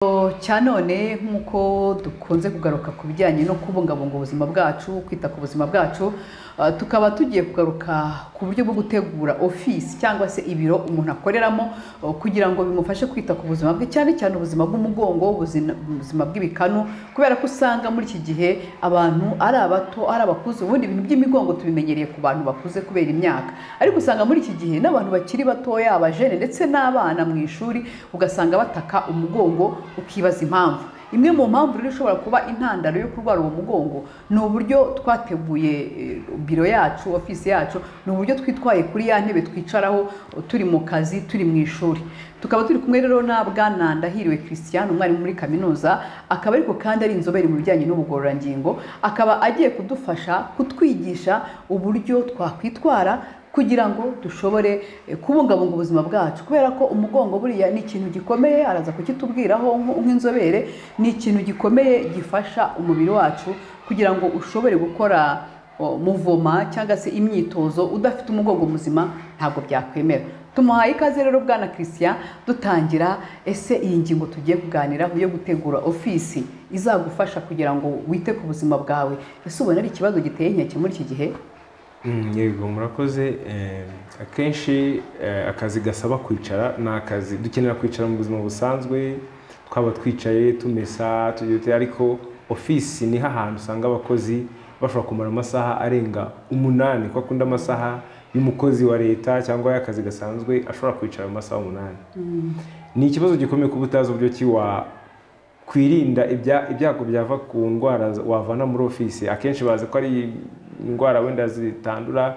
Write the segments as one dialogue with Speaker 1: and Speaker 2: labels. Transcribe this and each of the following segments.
Speaker 1: None nk'uko dukunze kugaruka ku bijyanye no kubungabunga ubuzima bwacu, kwita ku buzima bwacu, tukaba tugiye kugaruka ku buryo bwo gutegura office cyangwa se ibiro umuntu akoreramo kugira ngo bimufashe kwita ku buzima bwe, cyane cyane ubuzima bw'umugongo, ubuzima bw'ibikanu, kubera ko usanga muri iki gihe abantu ari abato ari abakuze. Ubundi ibintu by'imigongo tubimenyereye ku bantu bakuze kubera imyaka, ariko usanga muri iki gihe n'abantu bakiri batoya, abajene ndetse n'abana mu ishuri ugasanga bataka umugongo, ukibaza impamvu. Imwe mu mpamvu rero ishobora kuba intandaro yo kurwara uwo mugongo ni uburyo twateguye biro yacu, office yacu, ni uburyo twitwaye kuri ya ntebe twicaraho turi mu kazi, turi mu ishuri. Tukaba turi kumwe rero na Bwana Ndahiriwe Christian, umwarimu muri kaminuza, akaba ariko kandi ari inzobere mu bijyanye n'ubugororangingo, akaba agiye kudufasha kutwigisha uburyo twakwitwara kugira ngo dushobore kubungabunga ubuzima bwacu, kubera ko umugongo buriya ni ikintu gikomeye. Araza kukitubwiraho nk'inzobere, ni ikintu gikomeye gifasha umubiri wacu kugira ngo ushobore gukora muvoma cyangwa se imyitozo. Udafite umugongo muzima ntabwo byakwemera. Tumuhaye ikaze rero Bwana Christian, dutangira. Ese iyi ngingo tugiye kuganiraho yo gutegura office izagufasha kugira ngo wite ku buzima bwawe, ese ubona ari ikibazo giteye inkeke muri iki gihe?
Speaker 2: Yego, murakoze. Akenshi akazi gasaba kwicara ni akazi dukenera kwicara mu buzima busanzwe, twaba twicaye tumesa tugite, ariko office ni ahantu usanga abakozi bashobora kumara amasaha arenga 8, kwa kundi amasaha y'umukozi wa leta cyangwa y'akazi gasanzwe ashobora kwicara mu masaha 8. Ni ikibazo gikomeye kuba utazi uburyo ki kwirinda ibyago byava ku ndwara wavana muri office. Akenshi bazi ko ari indwara wenda zitandura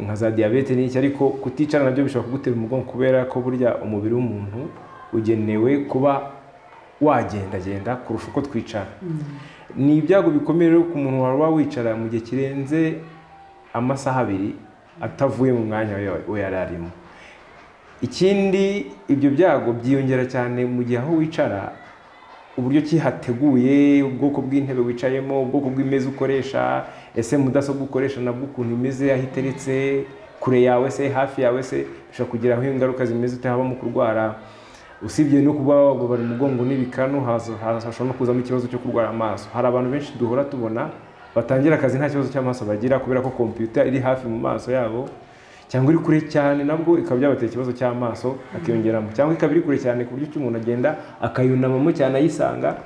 Speaker 2: nka za diabete n'iki, ariko kuticara nabyo bishobora kugutera umugongo, kubera ko burya umubiri w'umuntu ugenewe kuba wagenda kurusha uko twicara. Ni ibyago bikomeye rero ku muntu waba wicara mu gihe kirenze amasaha 2 atavuye mu mwanya we yararimo. Ikindi, ibyo byago byiyongera cyane mu gihe aho wicara uburyo kihateguye, ubwoko bw'intebe wicayemo, ubwoko bw'imeza ukoresha, ese mudasobwa ukoresha nabwo ukuntu imeze, aho iteretse, kure yawe se, hafi yawe se, bishobora kugiraho ingaruka zimeze utahaba mu kurwara. Usibye no kuba wababara umugongo n'ibikanu, hashobora no kuzamo ikibazo cyo kurwara amaso. Hari abantu benshi duhora tubona batangira akazi nta kibazo cy'amaso bagira, kubera ko computer iri hafi mu maso yabo, cyangwa iri kure cyane nabwo ikaba byabatera ikibazo cy'amaso akiyongeramo, cyangwa ikaba iri kure cyane ku buryo umuntu agenda akayunamamo cyane ayisanga,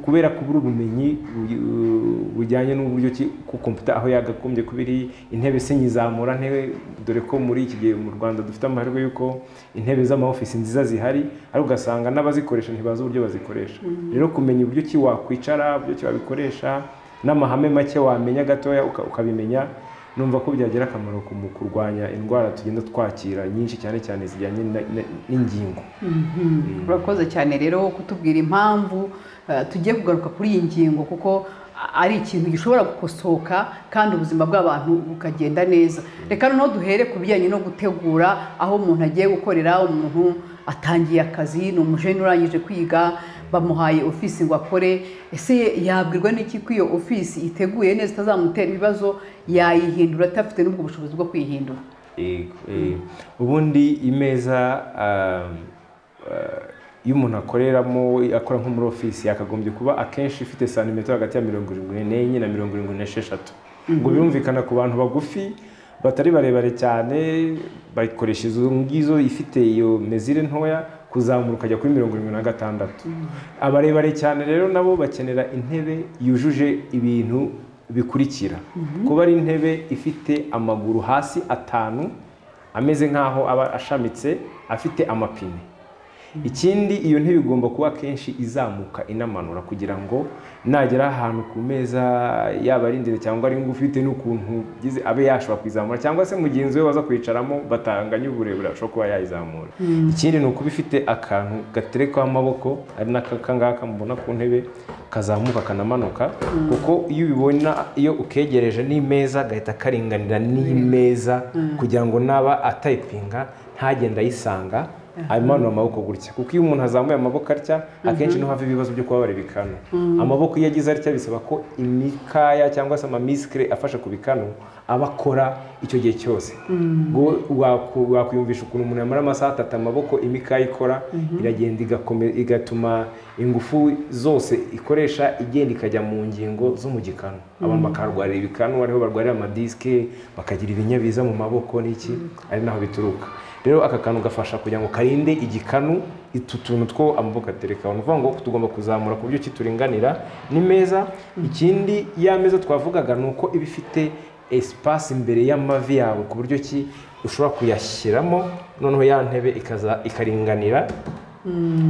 Speaker 2: kubera kubura ubumenyi bujyanye n'uburyo ku computer aho yagakombye kubiri. Intebe se nyizamura ntebe, dore ko muri iki gihe mu Rwanda dufite amahirwe yuko intebe z'ama office nziza zihari, ariko ugasanga n'abazikoresha ntibazi uburyo bazikoresha. Rero kumenya uburyo ki wakwicara, uburyo ki wabikoresha, n'amahame make wamenya gatoya ukabimenya, numva ko byagira akamaro mu kurwanya indwara tugenda twakira nyinshi, cyane cyane zijyanye n'ingingo.
Speaker 1: Urakoze cyane rero kutubwira impamvu tugiye kugaruka kuri iyi ngingo, kuko ari ikintu gishobora gukosoka kandi ubuzima bw'abantu bukagenda neza. Reka noneho duhere ku bijyanye no gutegura aho umuntu agiye gukorera. Umuntu atangiye akazi, ni umujene urangije kwiga, bamuhaye office ngo akore. Ese yabwirwa n'iki ko iyo office iteguye neza itazamutera ibibazo, yayihindura atafite n'ubwo bushobozi bwo kwihindura?
Speaker 2: Ubundi imeza iyo umuntu akoreramo, akora nko muri office, yakagombye kuba akenshi ifite santimetero hagati ya 74 na 76. Ngo birumvikana ku bantu bagufi batari barebare cyane, bayikoresha izo ngizo ifite iyo mezire ntoya, kuzamura ukajya kuri 76. Abarebare cyane rero nabo bakenera intebe yujuje ibintu bikurikira. Kuba ari intebe ifite amaguru hasi 5 ameze nkaho aba ashamitse, afite amapine. Ikindi, iyo ntebe igomba kuba kenshi izamuka inamanura, kugira ngo nagera ahantu ku meza, yaba ari ndende cyangwa ari ngufi, ufite n'ukuntu gize abe yashobora kwizamura, cyangwa se mugenzi we waza kwicaramo batanganya uburebure ashobora kuba yayizamura. Ikindi ni ukuba ifite akantu gaterekaho amaboko, ari n'akangaka mubona ku ntebe, kazamuka kanamanuka, kuko iyo ubibona, iyo ukegereje n'imeza gahita karinganira n'imeza, kugira ngo naba atayipinga ntagenda ayisanga ayimanura amaboko gutya. Kuko iyo umuntu azamuye amaboko atya, akenshi no hava ibibazo byo kubabara ibikanu. Amaboko iyo agize atya bisaba ko imikaya cyangwa se amamisikre afasha ku bikanu abakora icyo gihe cyose. Wakwiyumvisha ukuntu umuntu yamara amasaha 3 amaboko imikaya ikora iragenda igatuma ingufu zose ikoresha igenda ikajya mu ngingo zo mu gikanu. Abantu bakarwarira ibikanu, ariho barwarira amadiske, bakagira ibinyabiza mu maboko n'iki, ari naho bituruka. Rero aka kantu gafasha kugira ngo karinde igikanu tuntu two amaboko atereka. Uvuga ngo tugomba kuzamura ku buryo kituringanira ni meza. Ikindi ya meza twavugaga nuko ibifite espace imbere y'amavi yawe ku buryo ki ushobora kuyashyiramo, noneho ya ntebe ikaringanira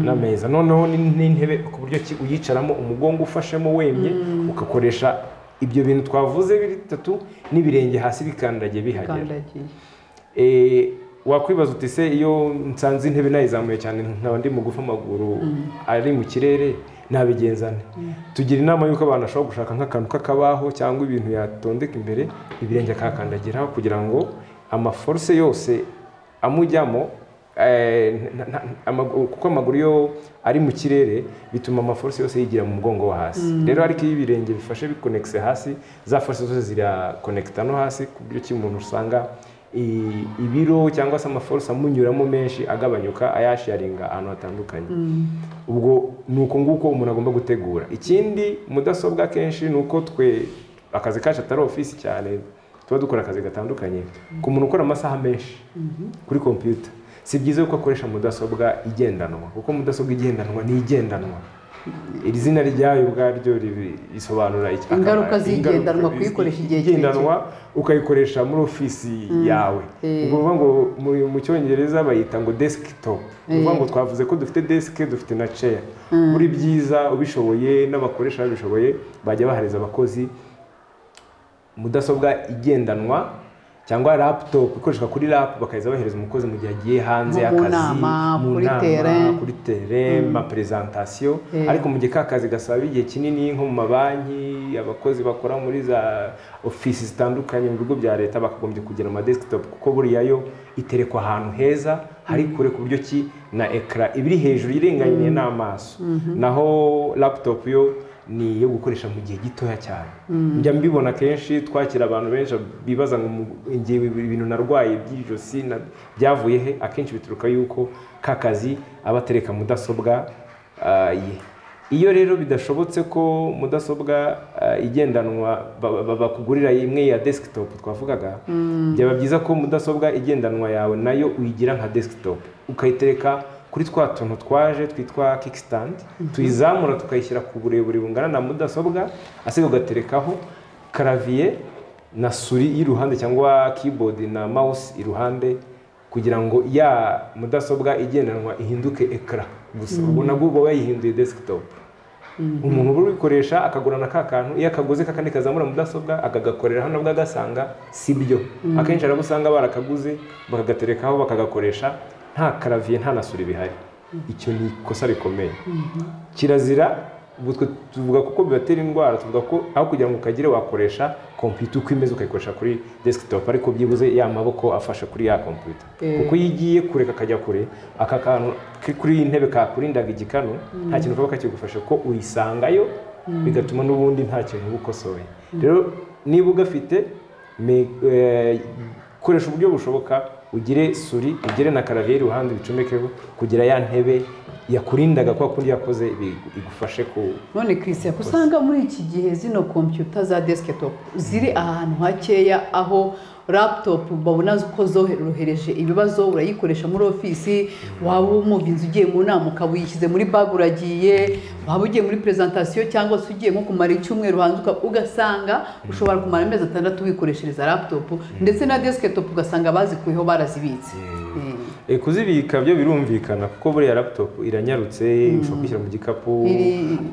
Speaker 2: na meza. Noneho n'intebe ku buryo ki uyicaramo umugongo ufashemo wemye, ukakoresha ibyo bintu twavuze bitatu n'ibirenge hasi bikandagiye bihagera. Wakwibaza uti se iyo nsanze intebe nayizamuye cyane nkaba ndi mugufa amaguru ari mu kirere nabigenzane? Tugira inama yuko abantu bashobora gushaka nk'akantu k'akabaho cyangwa ibintu yatondeka imbere, ibirenge akakandagiraho kugira ngo amaforce yose amujyamo, kuko amaguru yo ari mu kirere bituma amaforce yose yigira mu mugongo wa hasi. Rero ariko iyo ibirenge bifashe bikonexe hasi, za force zose zirakonekta no hasi ku buryo ki umuntu usanga ibiro cyangwa se amaforce amunyuramo menshi agabanyuka, ayasharinga ahantu hatandukanye. Ubwo nuko nguko umuntu agomba gutegura. Ikindi mudasobwa kenshi nuko twe akazi kacu atari office cyane, tuba dukora akazi gatandukanye. Ku muntu ukora amasaha menshi kuri computer, si byiza ko akoresha mudasobwa igendanwa, kuko mudasobwa igendanwa ni igendanwa. Iri zina ryayo ubwaryo risobanura
Speaker 1: ingaruka zigendanwa kuyikoresha igihe
Speaker 2: kigendanwa ukayikoresha muri ofisi yawe. Ubwo ngo mu Cyongereza bayita ngo desktop. Ubwo ngo twavuze ko dufite desk, dufite na chair. Muri byiza ubishoboye n'abakoresha babishoboye bajya bahareza abakozi mudasobwa igendanwa cyangwa laptop ikoreshwa kuri lap, bakaza bahereza umukozi mu gihe agiye hanze y'akazi, mu nama, kuri terrain, ma presentation. Ariko mu gihe kakazi gasaba igihe kinini nko mu mabanki, abakozi bakora muri za office zitandukanye mu bigo bya leta bakagombye kugira ama desktop, kuko buriya yo iterekwa ahantu heza hari kure ku buryo ki na ekra ibiri hejuru irenganye n'amaso. Naho laptop yo ni yo gukoresha mu gihe gitoya cyane. Njya mbibona kenshi twakira abantu benshi bibaza ngo ngiye ibintu narwaye by'ijosi byavuye he. Akenshi bituruka yuko kakazi abatereka mudasobwa iyo rero bidashobotse ko mudasobwa igendanwa bakugurira imwe ya desktop twavugaga, byaba byiza ko mudasobwa igendanwa yawe nayo uyigira nka desktop, ukayitereka kuri twa tuntu twaje twitwa kickstand, tuyizamura tukayishyira ku burebure bungana na mudasobwa, asiga ugaterekaho clavier na suri iruhande cyangwa keyboard na mouse iruhande, kugira ngo ya mudasobwa igendanwa ihinduke ekra gusa. Ubwo nabwo uba yayihinduye desktop. Umuntu uri gukoresha akagurana ka kantu, iyo akaguze kakandi kazamura mudasobwa akagakorera hano nabwo agasanga sibyo. Akenshi arabusanga barakaguze bakagaterekaho bakagakoresha nta clavier nta nasuri bihari. Icyo ni kosa rikomeye. Kirazira ubwo tuvuga kuko bibatera indwara, tuvuga ko aho kugira ngo ukagire wakoresha computer uko imeze ukayikoresha kuri desktop, ariko byibuze ya maboko afasha kuri ya computer. Kuko yigiye kureka kajya kure, aka kantu kuri intebe kakurindaga igikanu nta kintu kaba kakigufasha ko uyisangayo, bigatuma n'ubundi nta kintu ubukosoye. Rero niba ugafite koresha uburyo bushoboka, ugire suri, ugire na clavier iruhande bicomekeho kugira ya ntebe yakurindaga kwa kundi yakoze igufashe ku.
Speaker 1: None Christian, kusanga muri iki gihe zino computer za desktop ziri ahantu hakeya, aho laptop babona ko zorohereje ibibazo, urayikoresha muri office, waba umuvinzi ugiye mu nama ukabuyishyize muri bag uragiye, waba ugiye muri presentation cyangwa se ugiye nko kumara icyumweru hanze ugasanga ushobora kumara amezi 6 wikoreshereza laptop, ndetse na desktop ugasanga bazikuyeho barazibitse.
Speaker 2: Kuzibika byo birumvikana kuko buriya laptop iranyarutse, ushobora kwishyira mu gikapu,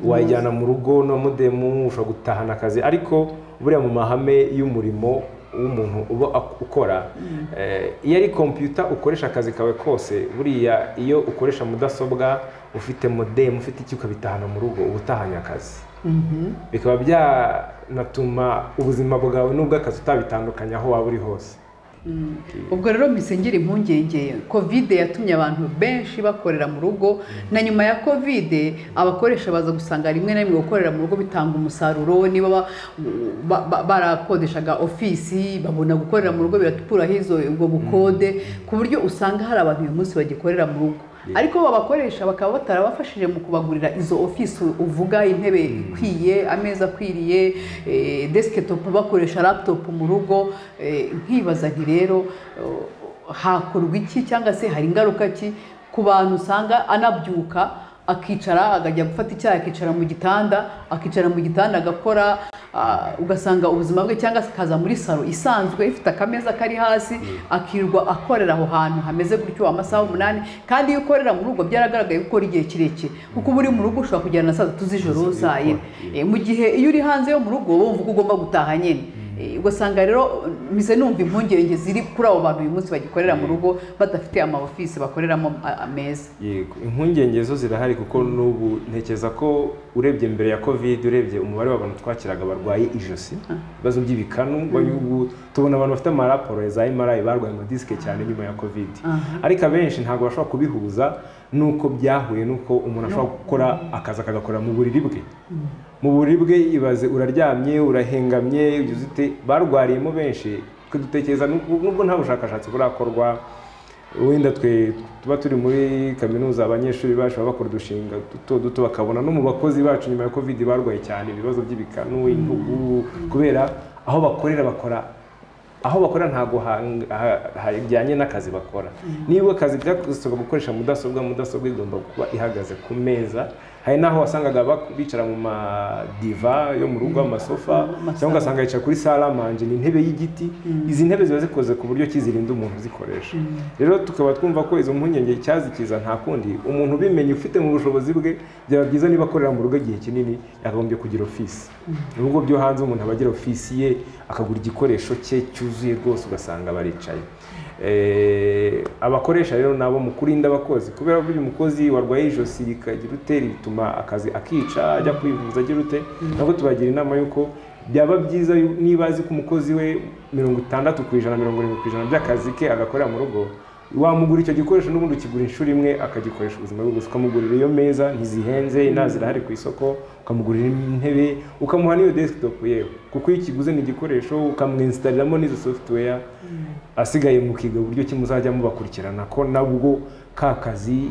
Speaker 2: wajyana mu rugo no modemu, ushobora gutahana akazi. Ariko buriya mu mahame y'umurimo w'umuntu uba ukora, iyo ari computer ukoresha akazi kawe kose, buriya iyo ukoresha mudasobwa ufite modem ufite iki ukabitahana mu rugo, ubutahanya akazi. Bikaba byanatuma ubuzima bwawe n'ubw'akazi utabitandukanya aho waba uri hose.
Speaker 1: ubwo rero misengera impungenge covid yatumye abantu benshi bakorera mu rugo na nyuma ya covid abakoresha baza gusanga rimwe na rimwe gukorera mu rugo bitanga umusaruro niba barakodeshaga ofisi babona gukorera mu rugo biratupuraho ubwo bukode ku buryo usanga hari abantu uyu munsi bagikorera mu rugo ariko babakoresha bakaba batarabafashije mu kubagurira izo ofisi uvuga intebe ikwiye ameza akwiriye desktop bakoresha laptop mu rugo nkibaza nti rero hakorwa iki cyangwa se hari ingaruka ki ku bantu usanga anabyuka akicara akajya gufata icyayi akicara mu gitanda agakora ugasanga ubuzima bwe cyangwa se akaza muri salo isanzwe ifite akameza kari hasi akirwa akorera aho hantu hameze gutyo amasaha 8 kandi iyo ukorera mu rugo byaragaragaye gukora igihe kirekire kuko buri mu rugo ushobora kujyana na saa 3 z'ijoro zaye mu gihe iyo uri hanze yo mu rugo wumva ko ugomba gutaha nyine ugasanga rero mise numva impungenge ziri kuri abo bantu uyu munsi bagikorera mu rugo badafite ama office bakoreramo ameza.
Speaker 2: Yego impungenge zo zirahari kuko n'ubu ntekeza ko urebye mbere ya covid urebye umubare w'abantu twakiraga barwaye ijosi bazo by'ibikanu ubu tubona abantu bafite amaraporo za MRI barwaye mu diske cyane nyuma ya covid ariko abenshi ntago bashobora kubihuza nuko byahuye nuko umuntu ashobora gukora akaza akagakora mu buriri bwe mu buriri bwe ibaze uraryamye urahengamye ugizute barwariyemo benshi dutekereza nubwo nta bushakashatsi burakorwa wenda twe tuba turi muri kaminuza abanyeshuri bacu bakora dushinga duto bakabona no mu bakozi bacu nyuma ya covid barwaye cyane ibibazo by'ibikanu intugu kubera aho bakora ntago hajyanye n'akazi bakora niba akazi byagusaba gukoresha mudasobwa igomba kuba ihagaze ku meza hari naho wasangaga bicara mu madiva yo mu rugo amasofa cyangwa ugasanga yicara kuri salamanje ni intebe y'igiti izi ntebe ziba zikoze ku buryo kizirinda umuntu uzikoresha rero tukaba twumva ko izo mpungenge cyazikiza nta kundi umuntu ubimenye ufite mu bushobozi bwe byaba byiza niba akorera mu rugo igihe kinini yakagombye kugira ofisi urugo byo hanze umuntu abagira ofisi ye akagura igikoresho cye cyuzuye rwose ugasanga baricaye abakoresha rero nabo mu kurinda abakozi kubera ko uyu mukozi warwaye ijosi rikagira uteri bituma akazi akica ajya kwivuza agira ute nabo tubagira inama yuko byaba byiza niba azi ko umukozi we 60% 70% by'akazi ke agakorera mu rugo wamugura icyo gikoresho n'ubundi ukigura inshuro imwe akagikoresha ubuzima bwe gusa ukamugurira iyo meza ntizihenze inazira hari ku isoko ukamugurira intebe ukamuha n'iyo desktop yewe kuko iyo ikiguze ni igikoresho ukamwinstalliramo n'izo software asigaye mu kiga uburyo kimuzajya mubakurikirana ko nabwo ka kazi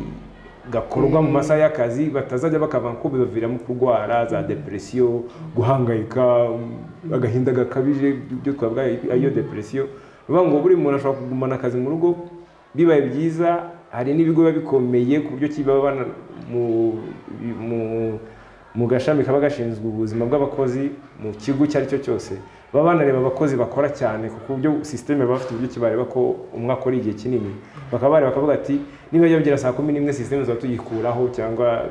Speaker 2: gakorwa mu masaha y'akazi batazajya bakava ko bibaviramo kurwara za depression guhangayika agahinda gakabije byo twabwa iyo depression ngo buri muntu ashobora kugumana akazi mu rugo bibaye byiza hari n'ibigo bikomeye ku buryo kibabana mu gashami kaba gashinzwe ubuzima bw'abakozi mu kigo cyari cyo cyose baba banareba abakozi bakora cyane kuko buryo systeme bafite uburyo kibareba ko umwe akora igihe kinini bakaba bakavuga ati niba yabigera saa 11 systeme zo tuyikuraho cyangwa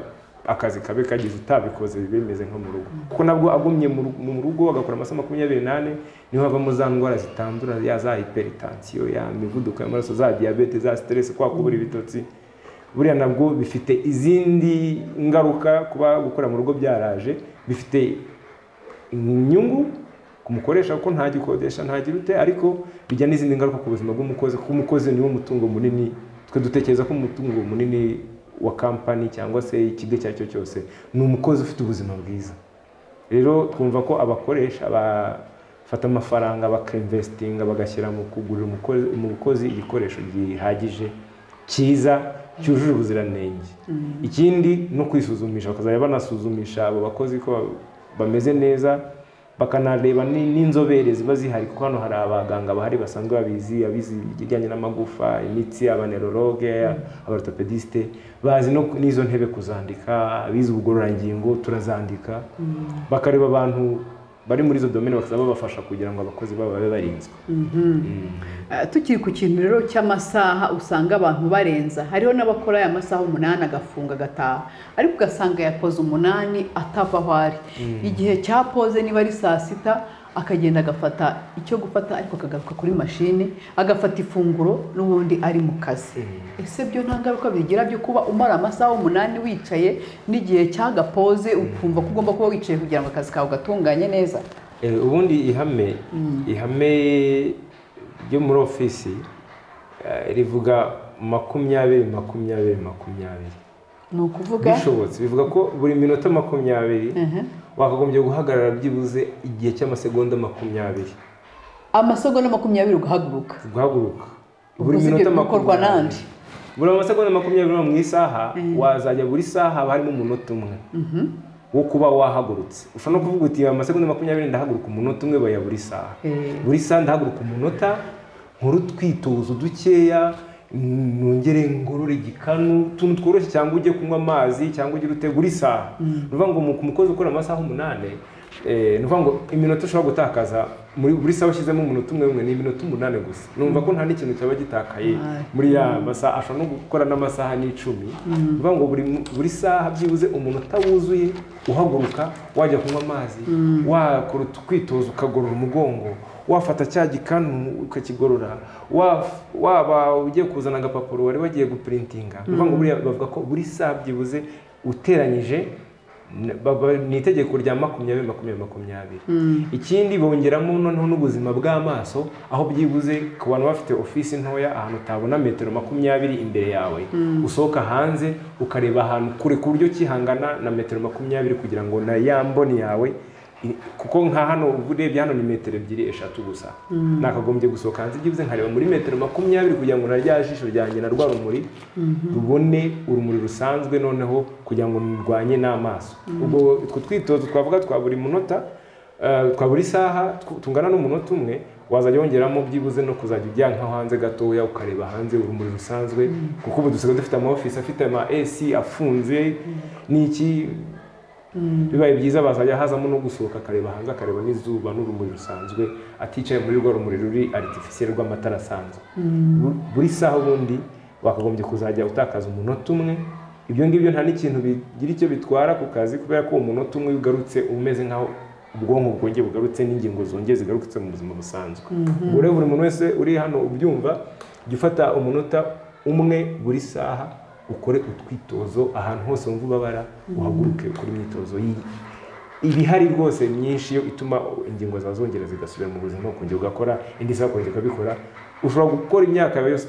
Speaker 2: akazi kabe kagize utabikoze bimeze nko mu rugo kuko nabwo agumye mu rugo agakora amasaha 28 niho havamo za ndwara zitandura ya za hypertension ya mivuduko y'amaraso za diabete za stress kwa kubura ibitotsi buriya nabwo bifite izindi ngaruka kuba gukora mu rugo byaraje bifite inyungu kumukoresha kuko nta gikodesha nta girute ariko bijya n'izindi ngaruka ku buzima bw'umukozi kuko umukozi niwo mutungo munini twe dutekereza ko umutungo munini wa company cyangwa se ikigo cyacyo cyose ni umukozi ufite ubuzima bwiza rero twumva ko abakoresha bafata amafaranga bakinvestinga bagashyira mu kugurira umukozi igikoresho gihagije cyiza cyujuje ubuziranenge ikindi no kwisuzumisha bakazajya banasuzumisha abo bakozi ko bameze neza bakanareba n'inzobere ziba zihari kuko hano hari abaganga bahari basanzwe abizi ibijyanye n'amagufa imitsi abanerologe abartopediste bazi no n'izo ntebe kuzandika abizi ubugororangingo turazandika bakareba abantu bari muri izo domaine bakazaba babafasha kugira ngo abakozi babo babe barinzwe
Speaker 1: tukiri ku kintu rero cy'amasaha usanga abantu barenza hariho n'abakora aya masaha 8 agafunga gataha ariko ugasanga yakoze 8 atava aho ari igihe cyapoze niba ari saa 6 akagenda agafata icyo gufata ariko akagaruka kuri mashine agafata ifunguro n'ubundi ari mu kazi ese byo nta ngaruka bigira byo kuba umara amasaha 8 wicaye n'igihe cyagapoze ukumva ko ugomba kuba wicaye kugira ngo akazi kawe gatunganye neza
Speaker 2: ubundi ihame ryo muri ofisi rivuga 20-20-20.
Speaker 1: ni ukuvuga
Speaker 2: bishobotse bivuga ko buri minota 20 wakagombye guhagarara byibuze igihe cy'amasegonda 20.
Speaker 1: amasegonda 20 ugahaguruka
Speaker 2: buri minota
Speaker 1: 20
Speaker 2: buri amasegonda 20 mu isaha wazajya buri saha haba harimo umunota umwe wo kuba wahagurutse. Ushobora no kuvuga uti amasegonda 20 ndahaguruka umunota umwe baya buri saha ndahaguruka umunota nkuru twitozo dukeya nongere ngorore igikanu tuntu tworoshye cyangwa ujye kunywa amazi cyangwa ujye rute buri saha. Nuvuga ngo umukozi ukora amasaha 8 nuvuga ngo iminota ushobora gutakaza muri buri saha ushyizemo umunota umwe ni iminota 8 gusa. Numva ko nta n'ikintu cyaba gitakaye muri ya masaha. Ashobora no gukora n'amasaha 10. Nuvuga ngo buri saha byibuze umunota wuzuye uhaguruka wajya kunywa amazi wakora twitozo ukagorora umugongo wafata cya gikanu ukakigorora waba ugiye kuzana agapapuro wari wagiye guprintinga. Nuvuga ngo bavuga ko buri saha byibuze uteranyije ni itegeko rya 20-20-20. Ikindi bongeramo noneho n'ubuzima bw'amaso aho byibuze ku bantu bafite ofisi ntoya ahantu utabona metero 20 imbere yawe usohoka hanze ukareba ahantu kure ku buryo kihangana na metero 20 kugira ngo na yamboni yawe kuko nka hano urebye hano ni metero 2-3 gusa nakagombye gusohoka hanze byibuze nkareba muri metero 20 kugira ngo narya jisho ryanjye na rwa rumuri rubone urumuri rusanzwe noneho kugira ngo nirwanye n'amaso. Ubwo utwo twitozo twavuga twa buri munota twa buri saha tungana n'umunota umwe wazajya wongeramo byibuze no kuzajya ujya nka hanze gatoya ukareba hanze urumuri rusanzwe kuko ubu dusigaye dufite ama office afite ama AC afunze n'iki bibaye byiza bazajya hazamo no gusohoka akareba hanze akareba n'izuba n'urumuri rusanzwe aticaye muri rwo rumuri ruri artificiel rw'amatara asanzwe. Buri saha ubundi wakagombye kuzajya utakaza umunota umwe. Ibyo ngibyo nta n'ikintu bigira icyo bitwara ku kazi kubera ko umunota umwe ugarutse umeze nkaho ubwonko bwongeye bugarutse n'ingingo zongeye zigarutse mu buzima busanzwe. Buri muntu wese uri hano ubyumva jya ufata umunota umwe buri saha ukore utwitozo ahantu hose wumva ubabara uhaguruke kuri imyitozo ibihari rwose myinshi yo ituma ingingo zawe zongera zigasubira mu buzima ukongera ugakora indi saha ukongera ukabikora. Ushobora gukora imyaka yose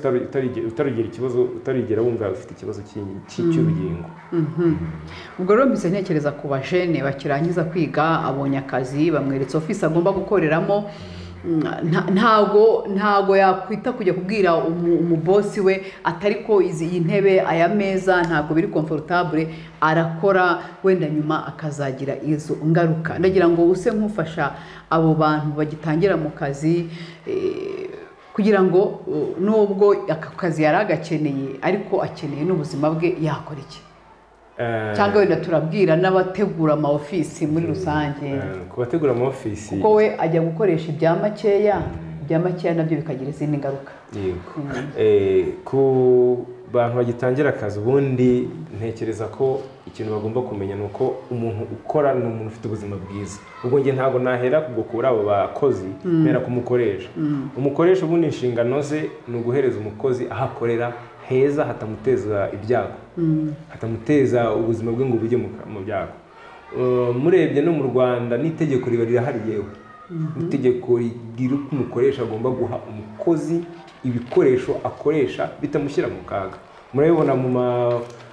Speaker 2: utarigera ikibazo utarigera wumva ufite ikibazo cy'urugingo.
Speaker 1: Ubwo rero mbise ntekereza ku bajene bakirangiza kwiga abonye akazi bamweretse office agomba gukoreramo ntago yakwita kujya kubwira umubosi we atari ko iyi ntebe aya meza ntago biri comfortable arakora wenda nyuma akazagira izo ngaruka. Ndagira ngo use nkufasha abo bantu bagitangira mu kazi kugira ngo nubwo aka kazi yaragakeneye ariko akeneye n'ubuzima bwe yakora iki cyangwa wenda turabwira n'abategura ama office muri rusange
Speaker 2: ku bategura ama office
Speaker 1: kuko we ajya gukoresha ibya makeya nabyo bikagira izindi ngaruka.
Speaker 2: Ku bantu bagitangira akazi ubundi ntekereza ko ikintu bagomba kumenya nuko umuntu ukora ni umuntu ufite ubuzima bwiza. Ubwo nge ntago nahera kugukura abo bakozi mera kumukoresha. Umukoresha ubundi inshingano ze ni uguhereza umukozi ahakorera heza hatamuteza ibyago hatamuteza ubuzima bwe ngo bujye mu byago. Murebye no mu Rwanda n'itegeko riba rirahariyeho itegeko rigira uko umukoresha agomba guha umukozi ibikoresho akoresha bitamushyira mu kaga. Murabibona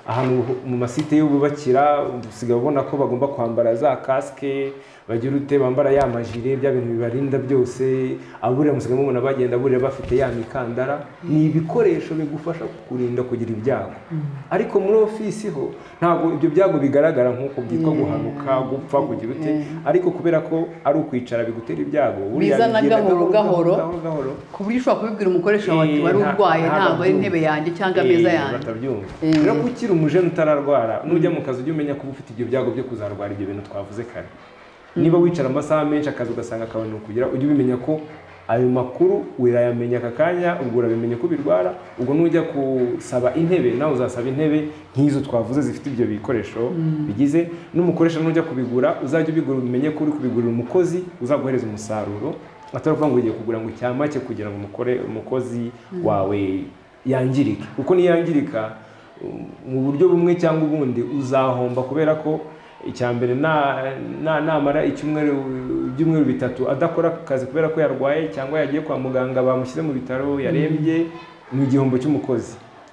Speaker 2: ahantu mu masite y'ububakira usigaye ubona ko bagomba kwambara za casque bagira ute bambara ya majire bya bintu bibarinda byose aburira musigaye mubona bagenda burira bafite ya mikandara. Ni ibikoresho bigufasha kurinda kugira ibyago. Ariko muri ofisi ho ntabwo ibyo byago bigaragara nk'uko byitwa guhanuka gupfa kugira ute ariko kubera ko ari ukwicara bigutera ibyago
Speaker 1: bizana gahoro ku buryo ushobora kubibwira umukoresha wawe wari urwaye ntabwo ari intebe yanjye cyangwa ameza yanjye
Speaker 2: batabyumva. Rero kukira umujene utararwara nujya mu kazi ujye umenya ko ufite ibyo byago byo kuzarwara ibyo bintu twavuze kare. Niba wicara amasaha menshi akazi ugasanga akabona kugira ujye ubimenya ko ayo makuru wirayamenya aka kanya ubwo urabimenya ko birwara. Ubwo nujya kusaba intebe nawe uzasaba intebe nk'izo twavuze zifite ibyo bikoresho bigize n'umukoresha nujya kubigura uzajya ubigura umenye ko uri kubigurira umukozi uzaguhereza umusaruro atari kuvuga ngo ugiye kugura ngo cyamake kugira ngo umukozi wawe yangirike kuko niyangirika mu buryo bumwe cyangwa ubundi uzahomba kubera ko icya mbere namara ibyumweru bitatu adakora akazi kubera ko yarwaye cyangwa yagiye kwa muganga bamushyize mu bitaro yarembye, ni igihombo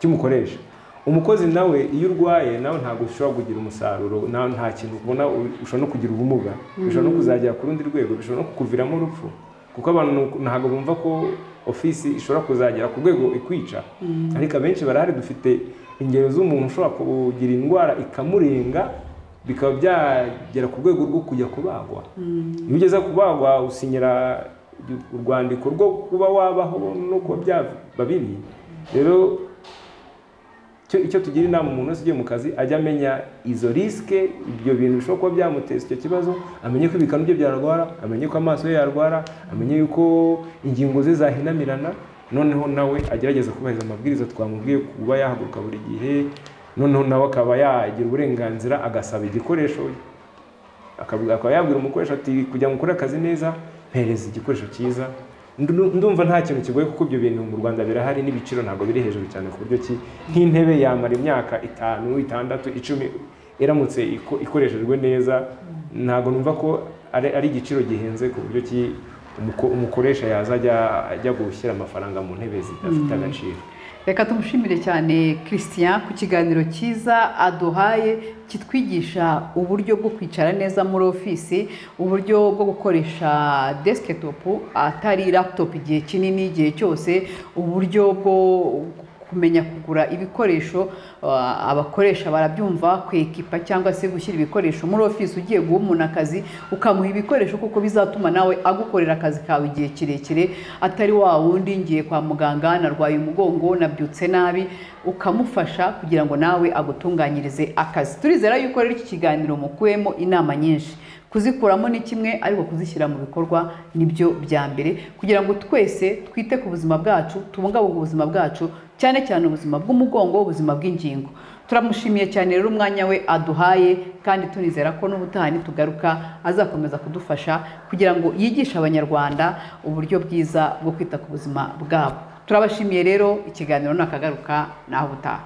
Speaker 2: cy'umukoresha. Umukozi nawe iyo urwaye nawe ntabwo ushobora kugira umusaruro, nta kintu ubona, ushobora no kugira ubumuga, ushobora no kuzagera ku rundi rwego, bishobora no kukuviramo urupfu, kuko abantu ntabwo bumva ko ofisi ishobora kuzagera ku rwego ikwica. Ariko abenshi barahari, dufite ingero z'umuntu ushobora kugira indwara ikamurenga bikaba byagera ku rwego rwo kujya kubagwa. Iyo ugeze kubagwa usinyira urwandiko rwo kuba wabaho no kuba byaba bibi. Rero icyo tugira inama umuntu wese ugiye mu kazi ajya amenya izo risike, ibyo bintu bishobora kuba byamuteza icyo kibazo, amenye ko ibikanu bye byarwara, amenye ko amaso ye yarwara, amenye yuko ingingo ze zahinamirana, noneho nawe agerageza kubahiriza amabwiriza twamubwiye kuba yahaguruka buri gihe, noneho nawe akaba yagira uburenganzira agasaba igikoresho, akaba yabwira umukoresha ati kugira ngo ukore akazi neza mpereza igikoresho cyiza. Ndumva nta kintu kigoye kuko ibyo bintu mu Rwanda birahari, n'ibiciro ntabwo biri hejuru cyane ku buryo nk'intebe yamara imyaka 5, 6, 10 iramutse ikoreshejwe neza. Ntabwo numva ko ari igiciro gihenze ku buryo umukoresha yazajya ajya gushyira amafaranga mu ntebe zidafite agaciro.
Speaker 1: Reka tumushimire cyane Christian ku kiganiro cyiza aduhaye kitwigisha uburyo bwo kwicara neza muri ofisi, uburyo bwo gukoresha desktop atari laptop igihe kinini, igihe cyose, uburyo bwo kumenya kugura ibikoresho. Abakoresha barabyumva, kwekipa cyangwa se gushyira ibikoresho muri ofisi. Ugiye guha umuntu akazi ukamuha ibikoresho kuko bizatuma nawe agukorera akazi kawe igihe kirekire, atari wa wundi ngiye kwa muganga narwaye umugongo nabyutse nabi, ukamufasha kugira ngo nawe agutunganyirize akazi. Turizera yuko rero iki kiganiro mukuyemo inama nyinshi. Kuzikuramo ni kimwe, ariko kuzishyira mu bikorwa nibyo bya mbere, kugira ngo twese twite ku buzima bwacu, tubungabunge ubuzima bwacu, cyane cyane ubuzima bw'umugongo, ubuzima bw'ingingo. Turamushimiye cyane rero umwanya we aduhaye, kandi tunizera ko n'ubutaha nitugaruka azakomeza kudufasha kugira ngo yigishe abanyarwanda uburyo bwiza bwo kwita ku buzima bwabo. Turabashimiye rero, ikiganiro nakagaruka naho ubutaha.